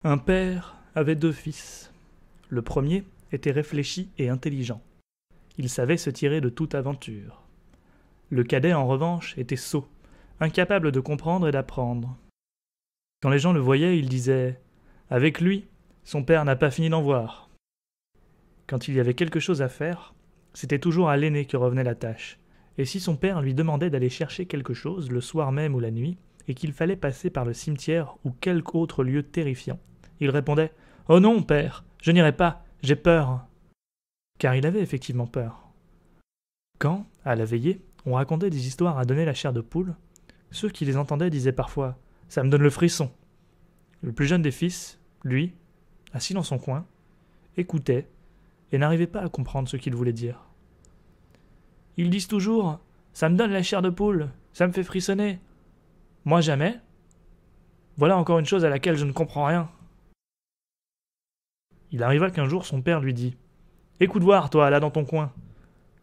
Un père avait 2 fils. Le premier était réfléchi et intelligent. Il savait se tirer de toute aventure. Le cadet, en revanche, était sot, incapable de comprendre et d'apprendre. Quand les gens le voyaient, ils disaient « Avec lui, son père n'a pas fini d'en voir ». Quand il y avait quelque chose à faire, c'était toujours à l'aîné que revenait la tâche. Et si son père lui demandait d'aller chercher quelque chose le soir même ou la nuit, et qu'il fallait passer par le cimetière ou quelque autre lieu terrifiant, il répondait « Oh non, père, je n'irai pas, j'ai peur ». Car il avait effectivement peur. Quand, à la veillée, on racontait des histoires à donner la chair de poule, ceux qui les entendaient disaient parfois « Ça me donne le frisson ». Le plus jeune des fils, lui, assis dans son coin, écoutait et n'arrivait pas à comprendre ce qu'il voulait dire. Ils disent toujours « Ça me donne la chair de poule, ça me fait frissonner ». Moi jamais. Voilà encore une chose à laquelle je ne comprends rien. Il arriva qu'un jour son père lui dit « Écoute voir, toi, là dans ton coin.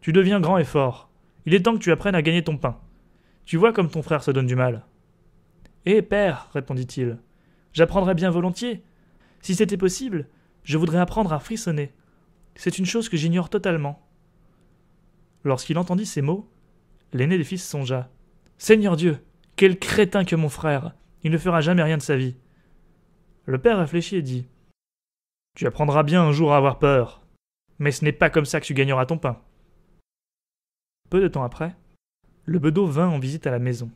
Tu deviens grand et fort. Il est temps que tu apprennes à gagner ton pain. Tu vois comme ton frère se donne du mal. »« Eh, père, répondit-il, j'apprendrais bien volontiers. Si c'était possible, je voudrais apprendre à frissonner. C'est une chose que j'ignore totalement. » Lorsqu'il entendit ces mots, l'aîné des fils songea. « Seigneur Dieu, quel crétin que mon frère! Il ne fera jamais rien de sa vie. » Le père réfléchit et dit « Tu apprendras bien un jour à avoir peur, mais ce n'est pas comme ça que tu gagneras ton pain. » Peu de temps après, le bedeau vint en visite à la maison.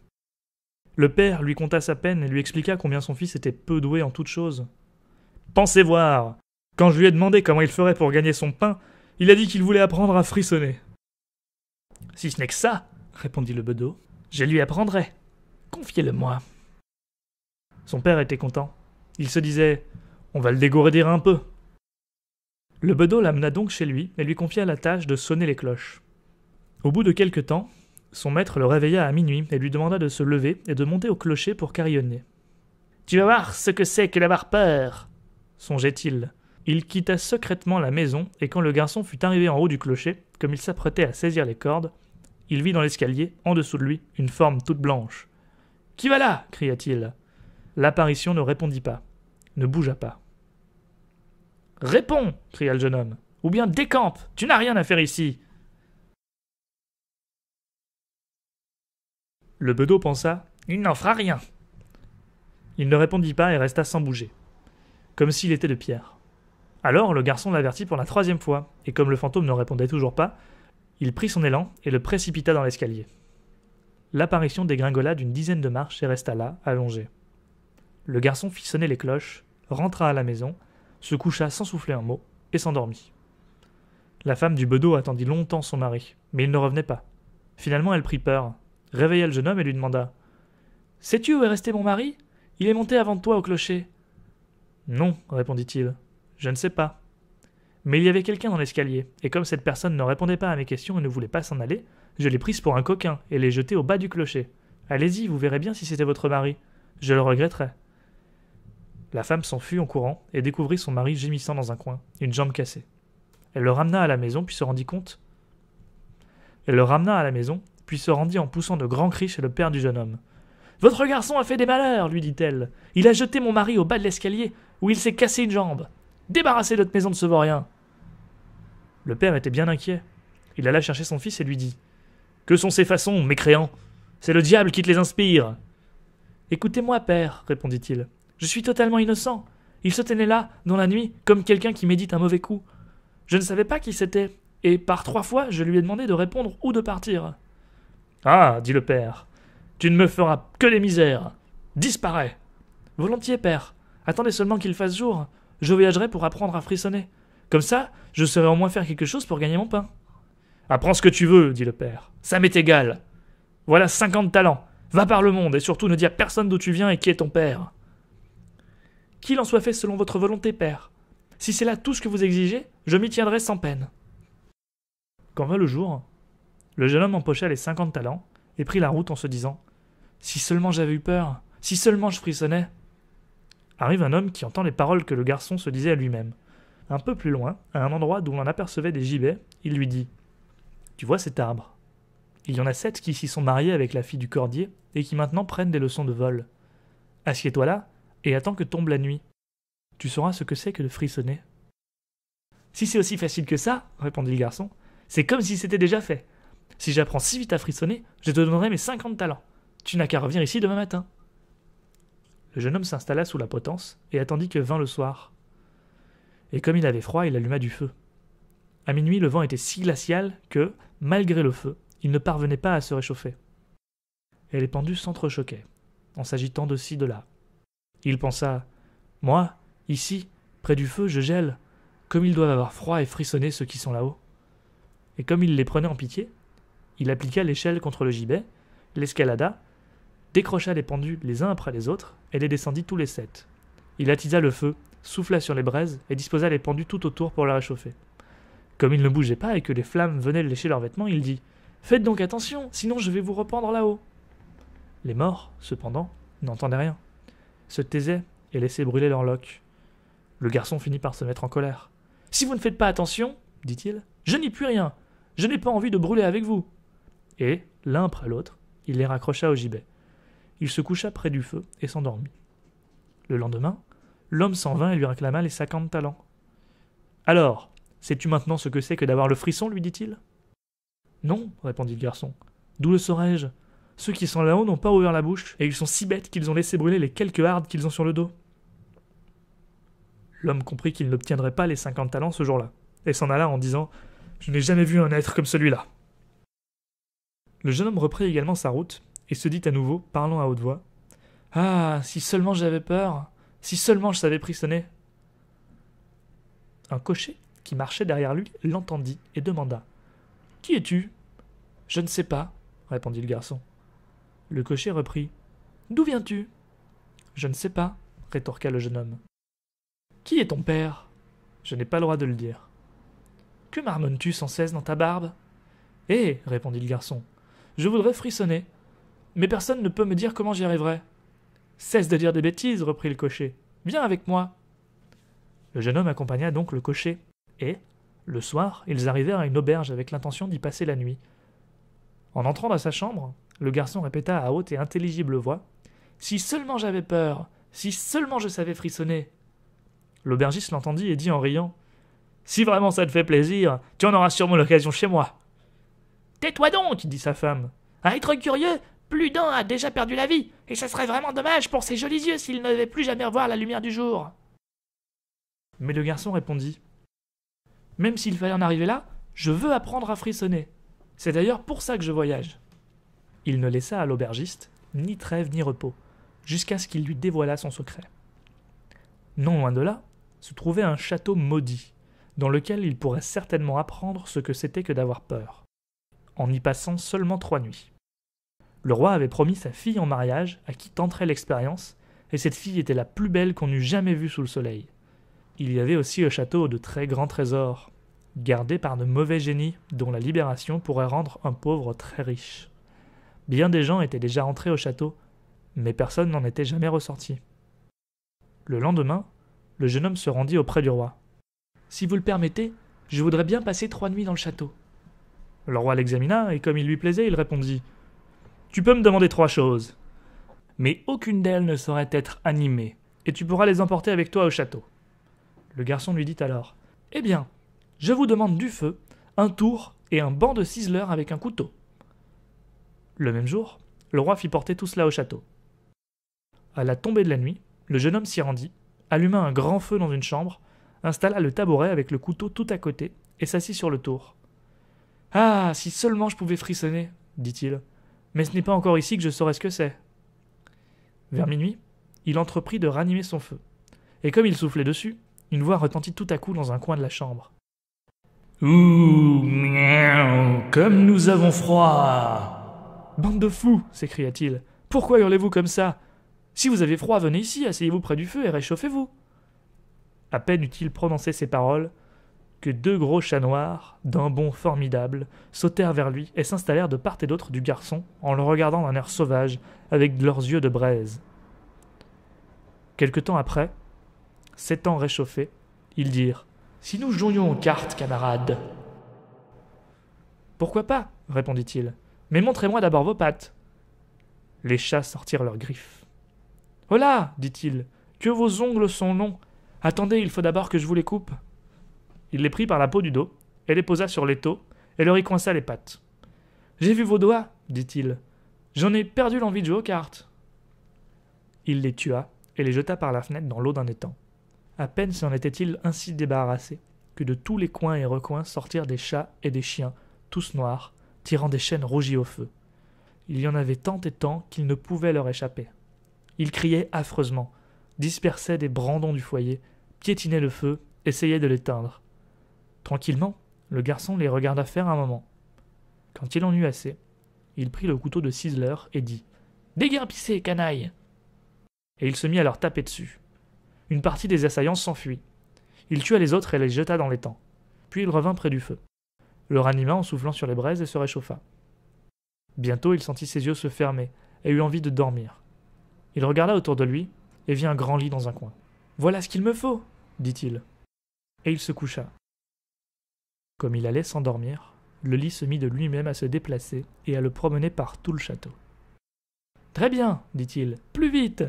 Le père lui conta sa peine et lui expliqua combien son fils était peu doué en toutes choses. « Pensez voir! Quand je lui ai demandé comment il ferait pour gagner son pain, il a dit qu'il voulait apprendre à frissonner. »« Si ce n'est que ça, répondit le bedeau, je lui apprendrai. Confiez-le-moi. » Son père était content. Il se disait « On va le dégourdir un peu. » Le bedeau l'amena donc chez lui et lui confia la tâche de sonner les cloches. Au bout de quelque temps, son maître le réveilla à minuit et lui demanda de se lever et de monter au clocher pour carillonner. « Tu vas voir ce que c'est que d'avoir peur !» songeait-il. Il quitta secrètement la maison et quand le garçon fut arrivé en haut du clocher, comme il s'apprêtait à saisir les cordes, il vit dans l'escalier, en dessous de lui, une forme toute blanche. « Qui va là ?» cria-t-il. L'apparition ne répondit pas, ne bougea pas. « Réponds !» cria le jeune homme. « Ou bien décampe, tu n'as rien à faire ici !» Le bedeau pensa « Il n'en fera rien !» Il ne répondit pas et resta sans bouger, comme s'il était de pierre. Alors le garçon l'avertit pour la 3e fois, et comme le fantôme ne répondait toujours pas, il prit son élan et le précipita dans l'escalier. L'apparition dégringola d'une dizaine de marches et resta là, allongé. Le garçon fit sonner les cloches, rentra à la maison, se coucha sans souffler un mot, et s'endormit. La femme du bedeau attendit longtemps son mari, mais il ne revenait pas. Finalement elle prit peur, réveilla le jeune homme et lui demanda « Sais-tu où est resté mon mari ? Il est monté avant toi au clocher. »« Non, répondit-il, je ne sais pas. Mais il y avait quelqu'un dans l'escalier, et comme cette personne ne répondait pas à mes questions et ne voulait pas s'en aller, je l'ai prise pour un coquin et l'ai jetée au bas du clocher. Allez-y, vous verrez bien si c'était votre mari. Je le regretterais. » La femme s'enfuit en courant et découvrit son mari gémissant dans un coin, une jambe cassée. Elle le ramena à la maison, puis se rendit en poussant de grands cris chez le père du jeune homme. « Votre garçon a fait des malheurs, lui dit-elle. Il a jeté mon mari au bas de l'escalier, où il s'est cassé une jambe. Débarrassez notre maison de ce vaurien. » Le père était bien inquiet. Il alla chercher son fils et lui dit « Que sont ces façons, mécréants ? C'est le diable qui te les inspire. »« Écoutez-moi, père, répondit-il. Je suis totalement innocent. Il se tenait là, dans la nuit, comme quelqu'un qui médite un mauvais coup. Je ne savais pas qui c'était, et par 3 fois, je lui ai demandé de répondre ou de partir. »« Ah, dit le père, tu ne me feras que des misères. Disparais. »« Volontiers, père. Attendez seulement qu'il fasse jour. Je voyagerai pour apprendre à frissonner. Comme ça, je saurai au moins faire quelque chose pour gagner mon pain. »« Apprends ce que tu veux, dit le père. Ça m'est égal. Voilà 50 talents. Va par le monde, et surtout ne dis à personne d'où tu viens et qui est ton père. »« Qu'il en soit fait selon votre volonté, père. Si c'est là tout ce que vous exigez, je m'y tiendrai sans peine. » Quand vint le jour, le jeune homme empocha les 50 talents et prit la route en se disant « Si seulement j'avais eu peur, si seulement je frissonnais !» Arrive un homme qui entend les paroles que le garçon se disait à lui-même. Un peu plus loin, à un endroit d'où l'on apercevait des gibets, il lui dit « Tu vois cet arbre ? Il y en a 7 qui s'y sont mariés avec la fille du cordier et qui maintenant prennent des leçons de vol. Assieds-toi là et attends que tombe la nuit. tu sauras ce que c'est que de frissonner. Si c'est aussi facile que ça, répondit le garçon, c'est comme si c'était déjà fait. Si j'apprends si vite à frissonner, je te donnerai mes 50 talents. Tu n'as qu'à revenir ici demain matin. Le jeune homme s'installa sous la potence et attendit que vint le soir. Et comme il avait froid, il alluma du feu. À minuit, le vent était si glacial que, malgré le feu, il ne parvenait pas à se réchauffer. Et les pendus s'entrechoquaient, en s'agitant de ci, de là. Il pensa « Moi, ici, près du feu, je gèle, comme ils doivent avoir froid et frissonner ceux qui sont là-haut. » Et comme il les prenait en pitié, il appliqua l'échelle contre le gibet, l'escalada, décrocha les pendus les uns après les autres, et les descendit tous les 7. Il attisa le feu, souffla sur les braises, et disposa les pendus tout autour pour les réchauffer. Comme ils ne bougeaient pas et que les flammes venaient lécher leurs vêtements, il dit « Faites donc attention, sinon je vais vous rependre là-haut. » Les morts, cependant, n'entendaient rien, se taisaient et laissaient brûler leurs loques. Le garçon finit par se mettre en colère. « Si vous ne faites pas attention, dit-il, je n'y puis rien. Je n'ai pas envie de brûler avec vous. » Et, l'un après l'autre, il les raccrocha au gibet. Il se coucha près du feu et s'endormit. Le lendemain, l'homme s'en vint et lui réclama les 50 talents. « Alors, sais-tu maintenant ce que c'est que d'avoir le frisson, lui dit-il. »« Non, répondit le garçon. D'où le saurais-je? Ceux qui sont là-haut n'ont pas ouvert la bouche, et ils sont si bêtes qu'ils ont laissé brûler les quelques hardes qu'ils ont sur le dos. » L'homme comprit qu'il n'obtiendrait pas les 50 talents ce jour-là, et s'en alla en disant « Je n'ai jamais vu un être comme celui-là. » Le jeune homme reprit également sa route, et se dit à nouveau, parlant à haute voix « Ah, si seulement j'avais peur, si seulement je savais frissonner !» Un cocher, qui marchait derrière lui, l'entendit et demanda « Qui es-tu » ?« Je ne sais pas, » répondit le garçon. Le cocher reprit « D'où viens-tu » ?« Je ne sais pas, » rétorqua le jeune homme. « Qui est ton père ?» ?»« Je n'ai pas le droit de le dire. »« Que marmonnes-tu sans cesse dans ta barbe ?»« Eh » répondit le garçon, « je voudrais frissonner, mais personne ne peut me dire comment j'y arriverai. »« Cesse de dire des bêtises, » reprit le cocher. « Viens avec moi. » Le jeune homme accompagna donc le cocher, et, le soir, ils arrivèrent à une auberge avec l'intention d'y passer la nuit. En entrant dans sa chambre, le garçon répéta à haute et intelligible voix « Si seulement j'avais peur, si seulement je savais frissonner !» L'aubergiste l'entendit et dit en riant « Si vraiment ça te fait plaisir, tu en auras sûrement l'occasion chez moi. »« Tais-toi donc !» dit sa femme. « À être curieux, plus d'un a déjà perdu la vie, et ça serait vraiment dommage pour ses jolis yeux s'il ne devait plus jamais revoir la lumière du jour. » Mais le garçon répondit « Même s'il fallait en arriver là, je veux apprendre à frissonner. C'est d'ailleurs pour ça que je voyage. » Il ne laissa à l'aubergiste ni trêve ni repos, jusqu'à ce qu'il lui dévoilât son secret. Non loin de là, se trouvait un château maudit, dans lequel il pourrait certainement apprendre ce que c'était que d'avoir peur, en y passant seulement 3 nuits. Le roi avait promis sa fille en mariage à qui tenterait l'expérience, et cette fille était la plus belle qu'on eût jamais vue sous le soleil. Il y avait aussi au château de très grands trésors, gardés par de mauvais génies dont la libération pourrait rendre un pauvre très riche. Bien des gens étaient déjà rentrés au château, mais personne n'en était jamais ressorti. Le lendemain, le jeune homme se rendit auprès du roi. « Si vous le permettez, je voudrais bien passer 3 nuits dans le château. » Le roi l'examina, et comme il lui plaisait, il répondit « Tu peux me demander 3 choses, mais aucune d'elles ne saurait être animée, et tu pourras les emporter avec toi au château. » Le garçon lui dit alors « Eh bien, je vous demande du feu, un tour et un banc de ciseleur avec un couteau. » Le même jour, le roi fit porter tout cela au château. À la tombée de la nuit, le jeune homme s'y rendit, alluma un grand feu dans une chambre, installa le tabouret avec le couteau tout à côté et s'assit sur le tour. « Ah, si seulement je pouvais frissonner, dit-il, mais ce n'est pas encore ici que je saurais ce que c'est. » Vers minuit, il entreprit de ranimer son feu, et comme il soufflait dessus, une voix retentit tout à coup dans un coin de la chambre. « Ouh, miaou, comme nous avons froid !»« Bande de fous !» s'écria-t-il. « Pourquoi hurlez-vous comme ça ? Si vous avez froid, venez ici, asseyez-vous près du feu et réchauffez-vous. » À peine eut-il prononcé ces paroles que 2 gros chats noirs, d'un bond formidable, sautèrent vers lui et s'installèrent de part et d'autre du garçon en le regardant d'un air sauvage avec leurs yeux de braise. Quelque temps après, s'étant réchauffés, ils dirent « Si nous jouions aux cartes, camarades !»« Pourquoi pas ?» répondit-il. « Mais montrez-moi d'abord vos pattes. » Les chats sortirent leurs griffes. « Holà !» dit-il, « que vos ongles sont longs. Attendez, il faut d'abord que je vous les coupe. Il les prit par la peau du dos, et les posa sur l'étau, et leur y coinça les pattes. J'ai vu vos doigts, dit-il. J'en ai perdu l'envie de jouer aux cartes. Il les tua, et les jeta par la fenêtre dans l'eau d'un étang. À peine s'en était-il ainsi débarrassé, que de tous les coins et recoins sortirent des chats et des chiens, tous noirs, tirant des chaînes rougies au feu. Il y en avait tant et tant qu'ils ne pouvaient leur échapper. Ils criaient affreusement, dispersaient des brandons du foyer, piétinaient le feu, essayaient de l'éteindre. Tranquillement, le garçon les regarda faire un moment. Quand il en eut assez, il prit le couteau de ciseleur et dit « Déguerpissez, canaille !» Et il se mit à leur taper dessus. Une partie des assaillants s'enfuit. Il tua les autres et les jeta dans l'étang. Puis il revint près du feu. Le ranima en soufflant sur les braises et se réchauffa. Bientôt il sentit ses yeux se fermer et eut envie de dormir. Il regarda autour de lui et vit un grand lit dans un coin. « Voilà ce qu'il me faut !» dit-il. Et il se coucha. Comme il allait s'endormir, le lit se mit de lui-même à se déplacer et à le promener par tout le château. « Très bien, dit-il, plus vite !»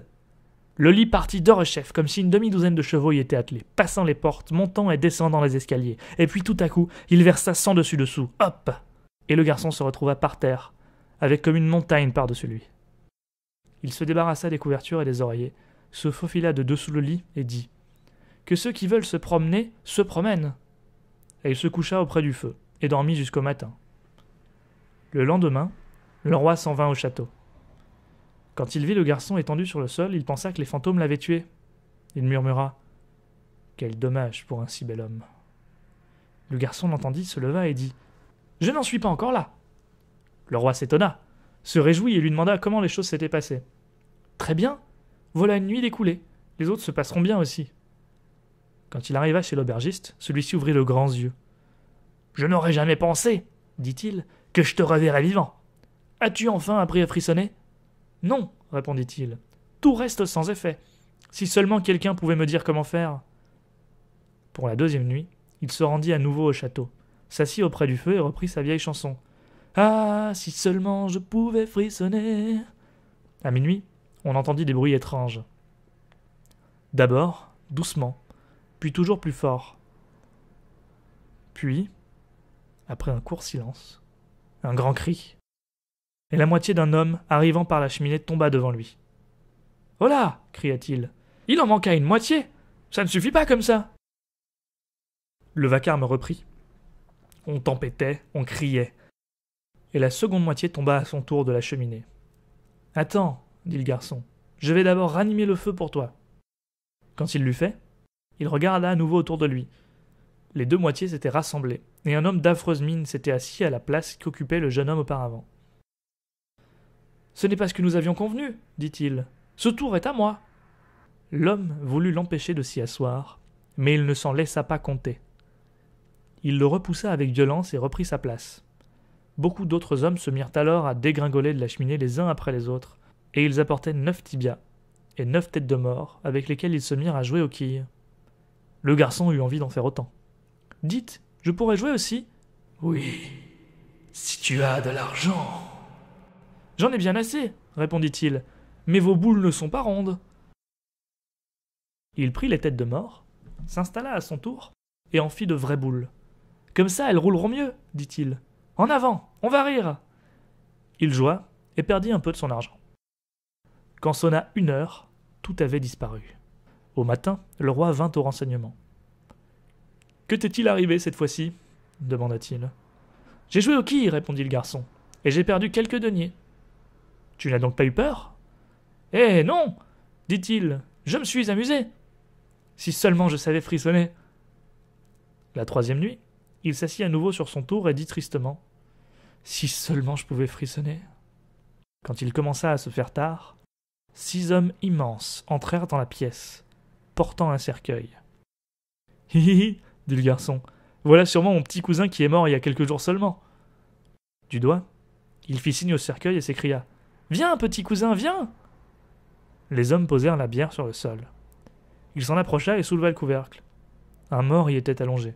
Le lit partit d'ore-chef, comme si une demi-douzaine de chevaux y étaient attelés, passant les portes, montant et descendant les escaliers, et puis tout à coup, il versa 100 dessus-dessous. Hop! Et le garçon se retrouva par terre, avec comme une montagne par-dessus lui. Il se débarrassa des couvertures et des oreillers, se faufila de dessous le lit et dit « Que ceux qui veulent se promener se promènent !» Et il se coucha auprès du feu, et dormit jusqu'au matin. Le lendemain, le roi s'en vint au château. Quand il vit le garçon étendu sur le sol, il pensa que les fantômes l'avaient tué. Il murmura « Quel dommage pour un si bel homme !» Le garçon l'entendit, se leva et dit « Je n'en suis pas encore là !» Le roi s'étonna, se réjouit et lui demanda comment les choses s'étaient passées. « Très bien, voilà une nuit d'écoulée, les autres se passeront bien aussi. » Quand il arriva chez l'aubergiste, celui-ci ouvrit de grands yeux. « Je n'aurais jamais pensé, dit-il, que je te reverrais vivant. As-tu enfin appris à frissonner ?»« Non, répondit-il. Tout reste sans effet. Si seulement quelqu'un pouvait me dire comment faire. » Pour la deuxième nuit, il se rendit à nouveau au château, s'assit auprès du feu et reprit sa vieille chanson. « Ah, si seulement je pouvais frissonner !» À minuit, on entendit des bruits étranges. D'abord, doucement, puis toujours plus fort. Puis, après un court silence, un grand cri, et la moitié d'un homme arrivant par la cheminée tomba devant lui. « Oh là !» cria-t-il. « Il en manqua une moitié. Ça ne suffit pas comme ça !» Le vacarme reprit. On tempêtait, on criait, et la seconde moitié tomba à son tour de la cheminée. « Attends, dit le garçon, je vais d'abord ranimer le feu pour toi. » Quand il l'eut fait, il regarda à nouveau autour de lui. Les deux moitiés s'étaient rassemblées, et un homme d'affreuse mine s'était assis à la place qu'occupait le jeune homme auparavant. « Ce n'est pas ce que nous avions convenu, dit-il. Ce tour est à moi. » L'homme voulut l'empêcher de s'y asseoir, mais il ne s'en laissa pas compter. Il le repoussa avec violence et reprit sa place. Beaucoup d'autres hommes se mirent alors à dégringoler de la cheminée les uns après les autres, et ils apportaient 9 tibias et 9 têtes de mort avec lesquelles ils se mirent à jouer aux quilles. Le garçon eut envie d'en faire autant. « Dites, je pourrais jouer aussi ?»« Oui, si tu as de l'argent. »« J'en ai bien assez, répondit-il, mais vos boules ne sont pas rondes. » Il prit les têtes de mort, s'installa à son tour, et en fit de vraies boules. « Comme ça, elles rouleront mieux, dit-il. En avant, on va rire !» Il joua et perdit un peu de son argent. Quand sonna 1 heure, tout avait disparu. Au matin, le roi vint au renseignement. « Que t'est-il arrivé cette fois-ci » demanda-t-il. « J'ai joué aux quilles, répondit le garçon, et j'ai perdu quelques deniers. »« Tu n'as donc pas eu peur ?»« Eh non, dit-il, je me suis amusé. Si seulement je savais frissonner. » La troisième nuit, il s'assit à nouveau sur son tour et dit tristement « Si seulement je pouvais frissonner. » Quand il commença à se faire tard, 6 hommes immenses entrèrent dans la pièce, portant un cercueil. « Hi hi hi, dit le garçon, voilà sûrement mon petit cousin qui est mort il y a quelques jours seulement. » Du doigt, il fit signe au cercueil et s'écria « Viens, petit cousin, viens !» Les hommes posèrent la bière sur le sol. Il s'en approcha et souleva le couvercle. Un mort y était allongé.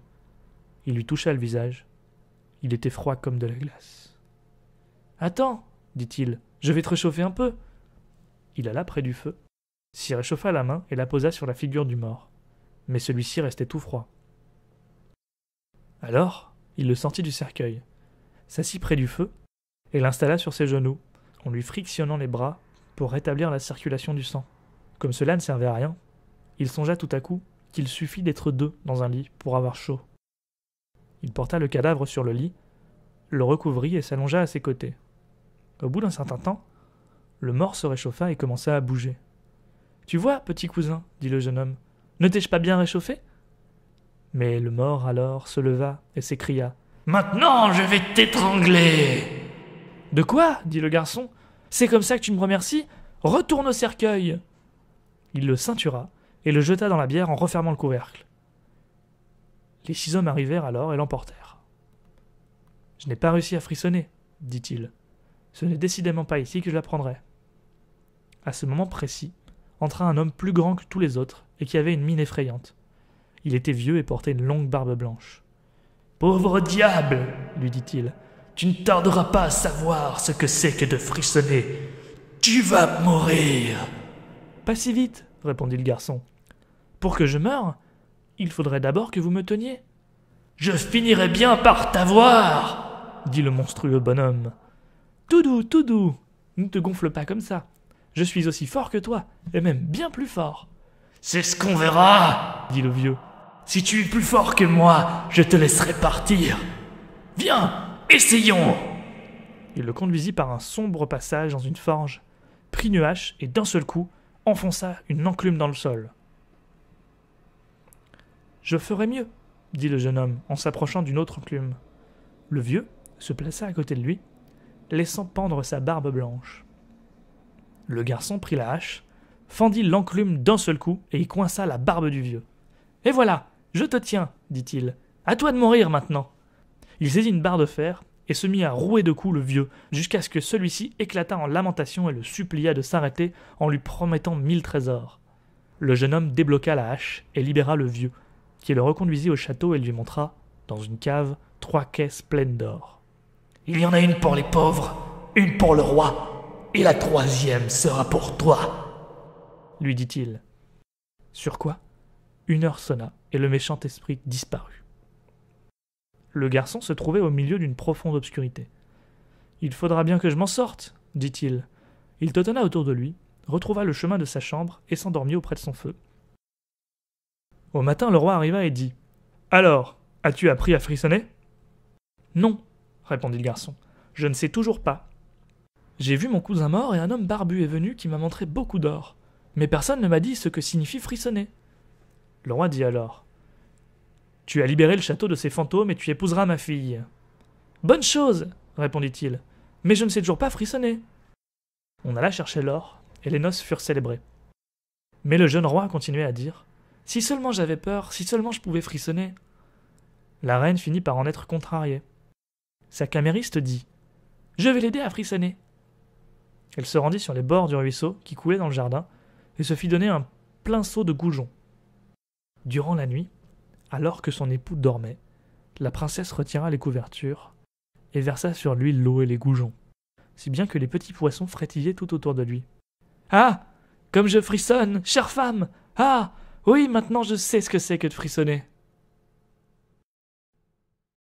Il lui toucha le visage. Il était froid comme de la glace. « Attends, dit-il, je vais te réchauffer un peu. » Il alla près du feu, s'y réchauffa la main et la posa sur la figure du mort. mais celui-ci restait tout froid. Alors, il le sortit du cercueil, s'assit près du feu et l'installa sur ses genoux, en lui frictionnant les bras pour rétablir la circulation du sang. Comme cela ne servait à rien, il songea tout à coup qu'il suffit d'être deux dans un lit pour avoir chaud. Il porta le cadavre sur le lit, le recouvrit et s'allongea à ses côtés. Au bout d'un certain temps, le mort se réchauffa et commença à bouger. « Tu vois, petit cousin, dit le jeune homme, ne t'ai-je pas bien réchauffé ?» Mais le mort alors se leva et s'écria « Maintenant je vais t'étrangler !»« De quoi ?» dit le garçon. « C'est comme ça que tu me remercies ? Retourne au cercueil !» Il le ceintura et le jeta dans la bière en refermant le couvercle. Les 6 hommes arrivèrent alors et l'emportèrent. « Je n'ai pas réussi à frissonner, dit-il. Ce n'est décidément pas ici que je l'apprendrai. » À ce moment précis, entra un homme plus grand que tous les autres et qui avait une mine effrayante. Il était vieux et portait une longue barbe blanche. « Pauvre diable, lui dit-il, tu ne tarderas pas à savoir ce que c'est que de frissonner. Tu vas mourir. »« Pas si vite, répondit le garçon. Pour que je meure, il faudrait d'abord que vous me teniez. »« Je finirai bien par t'avoir, dit le monstrueux bonhomme. »« Tout doux, ne te gonfle pas comme ça. Je suis aussi fort que toi, et même bien plus fort. »« C'est ce qu'on verra, dit le vieux. Si tu es plus fort que moi, je te laisserai partir. Viens, essayons. » Il le conduisit par un sombre passage dans une forge, prit une hache et d'un seul coup enfonça une enclume dans le sol. « Je ferai mieux, dit le jeune homme en s'approchant d'une autre enclume. Le vieux se plaça à côté de lui, laissant pendre sa barbe blanche. Le garçon prit la hache, fendit l'enclume d'un seul coup et y coinça la barbe du vieux. « Et voilà, je te tiens, dit-il. À toi de mourir maintenant. » Il saisit une barre de fer et se mit à rouer de coups le vieux, jusqu'à ce que celui-ci éclatât en lamentations et le supplia de s'arrêter en lui promettant 1000 trésors. Le jeune homme débloqua la hache et libéra le vieux, qui le reconduisit au château et lui montra, dans une cave, 3 caisses pleines d'or. « Il y en a une pour les pauvres, une pour le roi, et la 3e sera pour toi, lui dit-il. Sur quoi 1 heure sonna et le méchant esprit disparut. Le garçon se trouvait au milieu d'une profonde obscurité. « Il faudra bien que je m'en sorte, dit-il. Il tâtonna autour de lui, retrouva le chemin de sa chambre et s'endormit auprès de son feu. Au matin, le roi arriva et dit « Alors, as-tu appris à frissonner ?»« Non, répondit le garçon, je ne sais toujours pas. J'ai vu mon cousin mort et un homme barbu est venu qui m'a montré beaucoup d'or, mais personne ne m'a dit ce que signifie frissonner. » Le roi dit alors « Tu as libéré le château de ses fantômes et tu épouseras ma fille. »« Bonne chose, répondit-il, mais je ne sais toujours pas frissonner. » On alla chercher l'or et les noces furent célébrées. Mais le jeune roi continuait à dire « Si seulement j'avais peur, si seulement je pouvais frissonner. » La reine finit par en être contrariée. Sa camériste dit « Je vais l'aider à frissonner. » Elle se rendit sur les bords du ruisseau qui coulait dans le jardin et se fit donner un plein seau de goujon. Durant la nuit, alors que son époux dormait, la princesse retira les couvertures et versa sur l'huile l'eau et les goujons, si bien que les petits poissons frétillaient tout autour de lui. « Ah, comme je frissonne, chère femme! Ah, oui, maintenant je sais ce que c'est que de frissonner. »